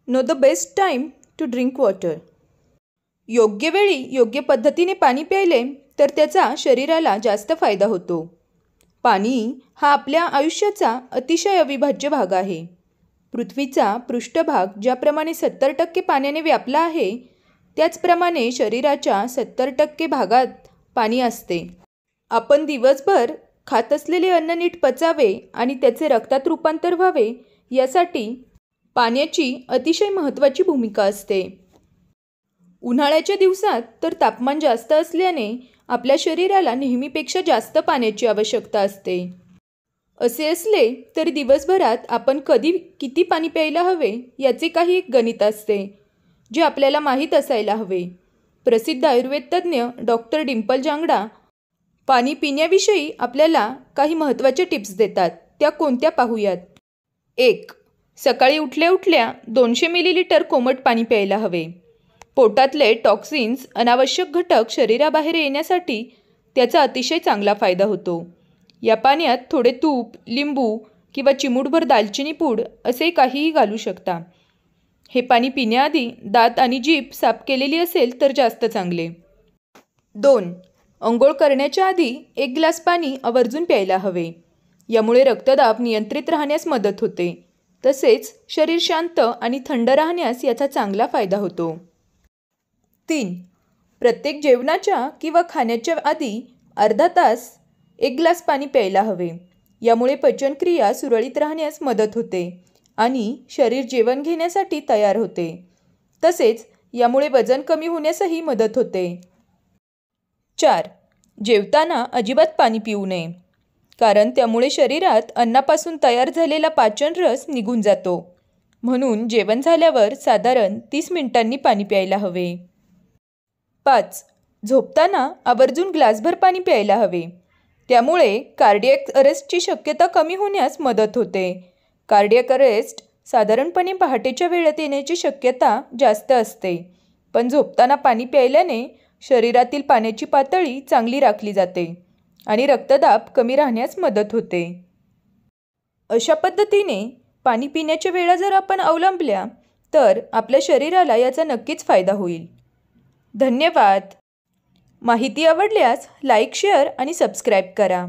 No the best time to drink water. योग्य वेळी योग्य पद्धतीने पाणी प्यायले तर त्याचा शरीराला जास्त फायदा होतो. पाणी हा आपल्या आयुष्याचा अतिशय अविभाज्य भाग आहे. पृथ्वीचा पृष्ठभाग ज्याप्रमाणे 70% पाण्याने व्यापला आहे, त्याचप्रमाणे शरीराच्या 70% भागात पाणी असते. आपण दिवसभर खात असलेले अन्न नीट पचावे आणि त्याचे रक्तात रूपांतर व्हावे यासाठी पाण्याची अतिशय महत्त्वाची भूमिका असते. उन्हाळ्याच्या दिवसात तर तापमान जास्त असल्याने आपल्या शरीराला नेहमीपेक्षा जास्त पाण्याची आवश्यकता असते. असे असले तरी दिवसभरात आपण कधी किती पाणी प्यायला हवे याचे काही एक गणित असते, जे आपल्याला माहीत असायला हवे. प्रसिद्ध आयुर्वेद तज्ज्ञ डॉक्टर डिंपल जांगडा पाणी पिण्याविषयी आपल्याला काही महत्त्वाचे टिप्स देतात. त्या कोणत्या पाहूयात. 1. सकाळी उठल्या उठल्या 200 मिलीलिटर कोमट पाणी प्यायला हवे. पोटातले टॉक्सिन्स, अनावश्यक घटक शरीराबाहेर येण्यासाठी त्याचा अतिशय चांगला फायदा होतो. या पाण्यात थोडे तूप, लिंबू किंवा चिमूटभर दालचिनी पूड असे काहीही घालू शकता. हे पाणी पिण्याआधी दात आणि जीभ साफ केलेली असेल तर जास्त चांगले. 2. अंघोळ करण्याच्या आधी 1 ग्लास पाणी आवर्जून प्यायला हवे. यामुळे रक्तदाब नियंत्रित राहण्यास मदत होते. तसेच शरीर शांत आणि थंड राहण्यास याचा चांगला फायदा होतो. 3. प्रत्येक जेवणाच्या किंवा खाण्याच्या आधी अर्धा तास 1 ग्लास पाणी प्यायला हवे. यामुळे पचनक्रिया सुरळीत राहण्यास मदत होते आणि शरीर जेवण घेण्यासाठी तयार होते. तसेच यामुळे वजन कमी होण्यासही मदत होते. 4. जेवताना अजिबात पाणी पिऊ नये, कारण त्यामुळे शरीरात अन्नापासून तयार झालेला पाचन रस निघून जातो. म्हणून जेवण झाल्यावर साधारण 30 मिनिटांनी पाणी प्यायला हवे. 5. झोपताना आवर्जून ग्लासभर पाणी प्यायला हवे. त्यामुळे कार्डियक अरेस्टची शक्यता कमी होण्यास मदत होते. कार्डियक अरेस्ट साधारणपणे पहाटेच्या वेळेत येण्याची शक्यता जास्त असते, पण झोपताना पाणी प्यायल्याने शरीरातील पाण्याची पातळी चांगली राखली जाते आणि रक्तदाब कमी राहण्यास मदत होते. अशा पद्धतीने पाणी पिण्याच्या वेळा जर आपण अवलंबल्या तर आपल्या शरीराला याचा नक्कीच फायदा होईल. धन्यवाद. माहिती आवडल्यास लाईक, शेअर आणि सबस्क्राईब करा.